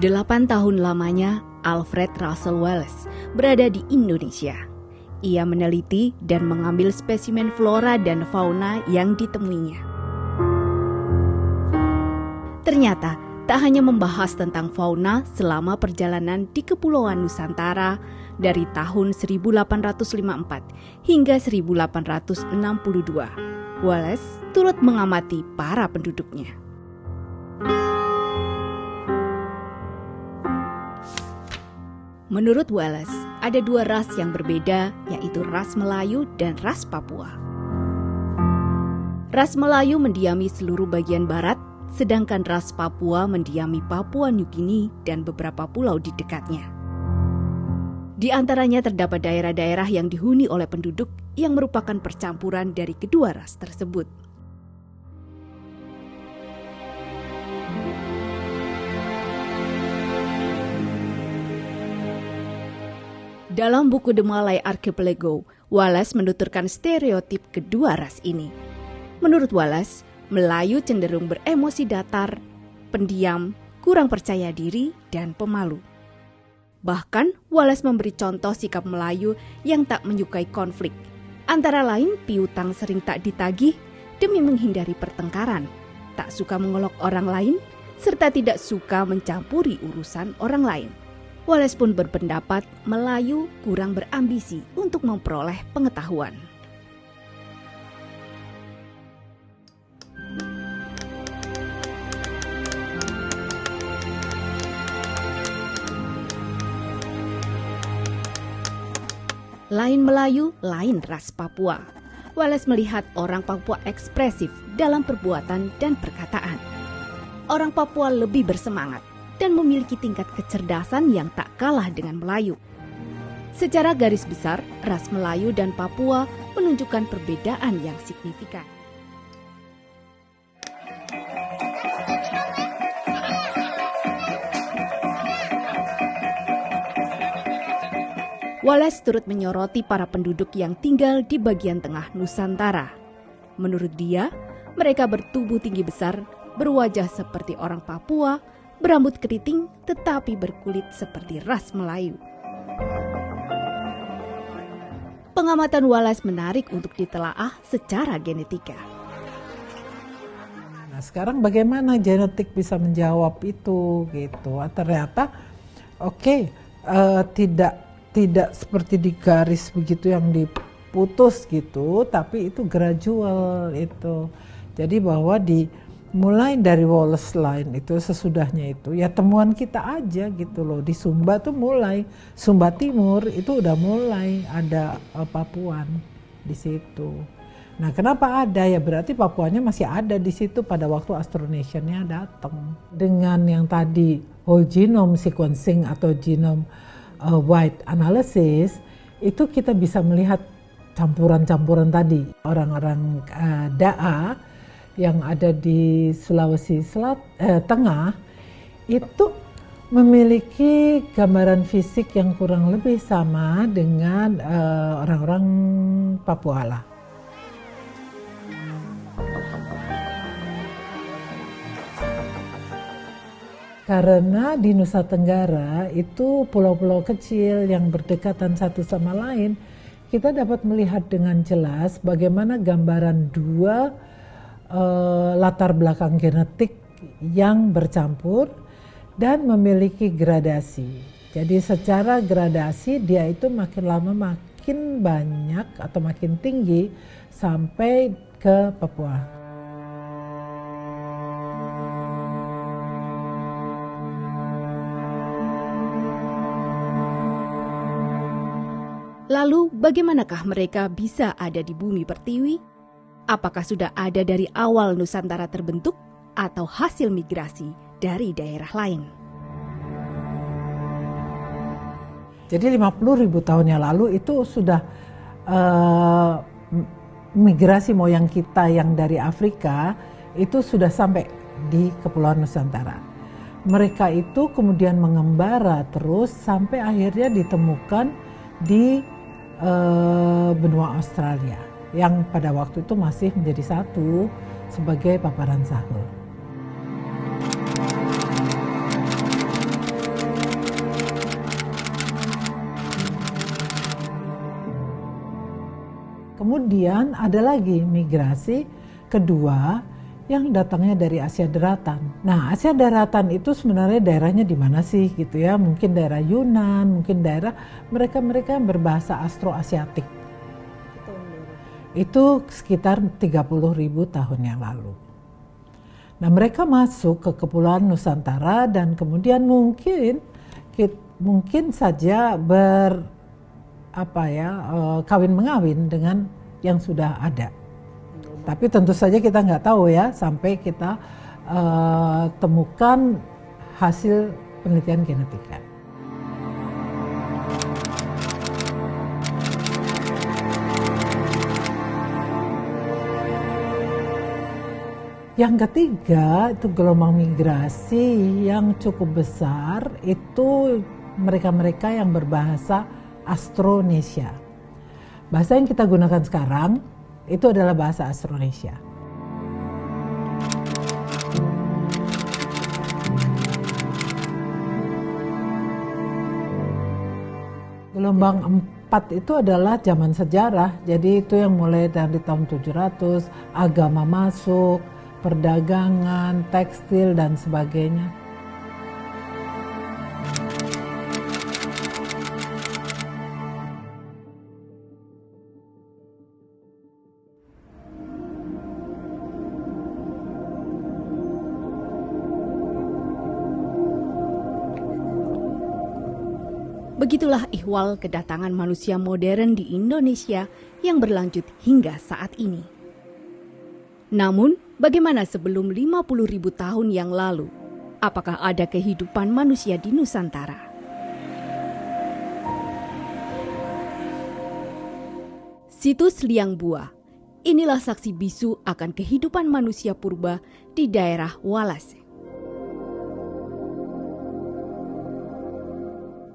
8 tahun lamanya, Alfred Russel Wallace berada di Indonesia. Ia meneliti dan mengambil spesimen flora dan fauna yang ditemuinya. Ternyata, tak hanya membahas tentang fauna selama perjalanan di Kepulauan Nusantara dari tahun 1854 hingga 1862, Wallace turut mengamati para penduduknya. Menurut Wallace, ada dua ras yang berbeda, yaitu ras Melayu dan ras Papua. Ras Melayu mendiami seluruh bagian barat, sedangkan ras Papua mendiami Papua Nugini dan beberapa pulau di dekatnya. Di antaranya terdapat daerah-daerah yang dihuni oleh penduduk yang merupakan percampuran dari kedua ras tersebut. Dalam buku The Malay Archipelago, Wallace menuturkan stereotip kedua ras ini. Menurut Wallace, Melayu cenderung beremosi datar, pendiam, kurang percaya diri, dan pemalu. Bahkan, Wallace memberi contoh sikap Melayu yang tak menyukai konflik. Antara lain, piutang sering tak ditagih demi menghindari pertengkaran, tak suka mengolok orang lain, serta tidak suka mencampuri urusan orang lain. Wallace pun berpendapat Melayu kurang berambisi untuk memperoleh pengetahuan. Lain Melayu, lain ras Papua. Wallace melihat orang Papua ekspresif dalam perbuatan dan perkataan. Orang Papua lebih bersemangat dan memiliki tingkat kecerdasan yang tak kalah dengan Melayu. Secara garis besar, ras Melayu dan Papua menunjukkan perbedaan yang signifikan. Wallace turut menyoroti para penduduk yang tinggal di bagian tengah Nusantara. Menurut dia, mereka bertubuh tinggi besar, berwajah seperti orang Papua, berambut keriting tetapi berkulit seperti ras Melayu. Pengamatan Wallace menarik untuk ditelaah secara genetika. Nah, sekarang bagaimana genetik bisa menjawab itu gitu? Ternyata tidak seperti di garis begitu yang diputus gitu, tapi itu gradual itu. Jadi bahwa mulai dari Wallace Line itu sesudahnya itu ya temuan kita aja gitu loh. Di Sumba tuh mulai, Sumba Timur itu udah mulai ada Papuan di situ. Nah, kenapa ada? Ya berarti Papuanya masih ada di situ pada waktu Austronesian-nya datang. Dengan yang tadi whole genome sequencing atau genome wide analysis, itu kita bisa melihat campuran-campuran tadi. Orang-orang Da'a yang ada di Sulawesi Tengah itu memiliki gambaran fisik yang kurang lebih sama dengan orang-orang Papua lah. Karena di Nusa Tenggara itu pulau-pulau kecil yang berdekatan satu sama lain, kita dapat melihat dengan jelas bagaimana gambaran dua latar belakang genetik yang bercampur dan memiliki gradasi. Jadi secara gradasi dia itu makin lama makin banyak atau makin tinggi sampai ke Papua. Lalu bagaimanakah mereka bisa ada di bumi pertiwi? Apakah sudah ada dari awal Nusantara terbentuk atau hasil migrasi dari daerah lain? Jadi 50.000 tahun yang lalu itu sudah migrasi moyang kita yang dari Afrika itu sudah sampai di Kepulauan Nusantara. Mereka itu kemudian mengembara terus sampai akhirnya ditemukan di benua Australia, yang pada waktu itu masih menjadi satu sebagai paparan sahul. kemudian ada lagi migrasi kedua yang datangnya dari Asia Daratan. Nah, Asia Daratan itu sebenarnya daerahnya di mana sih gitu ya? Mungkin daerah Yunan, mungkin daerah mereka yang berbahasa Austroasiatik. Itu sekitar 30.000 tahun yang lalu. Nah, mereka masuk ke Kepulauan Nusantara dan kemudian mungkin saja kawin mengawin dengan yang sudah ada. Tapi tentu saja kita nggak tahu ya sampai kita temukan hasil penelitian genetika. Yang ketiga itu gelombang migrasi yang cukup besar, itu mereka-mereka yang berbahasa Austronesia. Bahasa yang kita gunakan sekarang itu adalah bahasa Austronesia. Gelombang 4 itu adalah zaman sejarah, jadi itu yang mulai dari tahun 700, agama masuk, perdagangan, tekstil, dan sebagainya. Begitulah ihwal kedatangan manusia modern di Indonesia yang berlanjut hingga saat ini. Namun, bagaimana sebelum 50.000 tahun yang lalu? Apakah ada kehidupan manusia di Nusantara? Situs Liang Bua. Inilah saksi bisu akan kehidupan manusia purba di daerah Walas.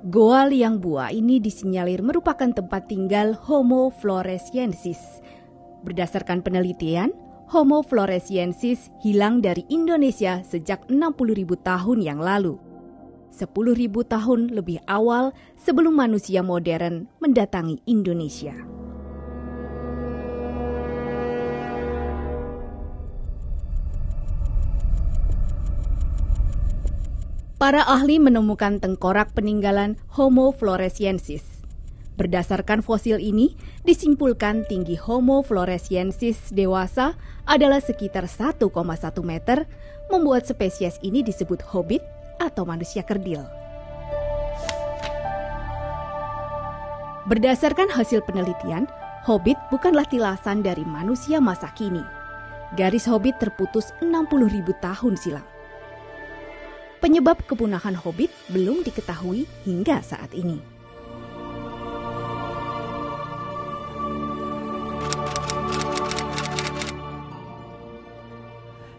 Goa Liang Bua ini disinyalir merupakan tempat tinggal Homo floresiensis. Berdasarkan penelitian, Homo floresiensis hilang dari Indonesia sejak 60.000 tahun yang lalu. 10.000 tahun lebih awal sebelum manusia modern mendatangi Indonesia. Para ahli menemukan tengkorak peninggalan Homo floresiensis. Berdasarkan fosil ini, disimpulkan tinggi Homo floresiensis dewasa adalah sekitar 1,1 meter, membuat spesies ini disebut hobbit atau manusia kerdil. Berdasarkan hasil penelitian, hobbit bukanlah tilasan dari manusia masa kini. Garis hobbit terputus 60.000 tahun silam. Penyebab kepunahan hobbit belum diketahui hingga saat ini.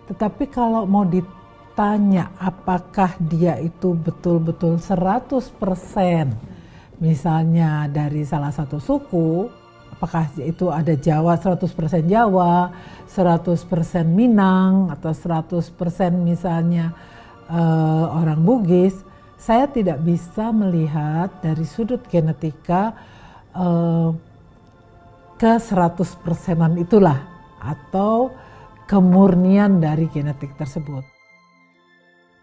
Tetapi kalau mau ditanya apakah dia itu betul-betul 100% misalnya dari salah satu suku, apakah itu ada Jawa 100% Jawa, 100% Minang, atau 100% misalnya orang Bugis, saya tidak bisa melihat dari sudut genetika ke 100%-an itulah atau kemurnian dari genetik tersebut.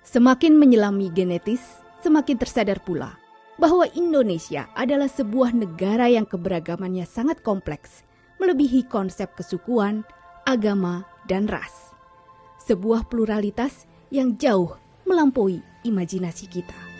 Semakin menyelami genetis, semakin tersadar pula bahwa Indonesia adalah sebuah negara yang keberagamannya sangat kompleks, melebihi konsep kesukuan, agama, dan ras. Sebuah pluralitas yang jauh melampaui imajinasi kita.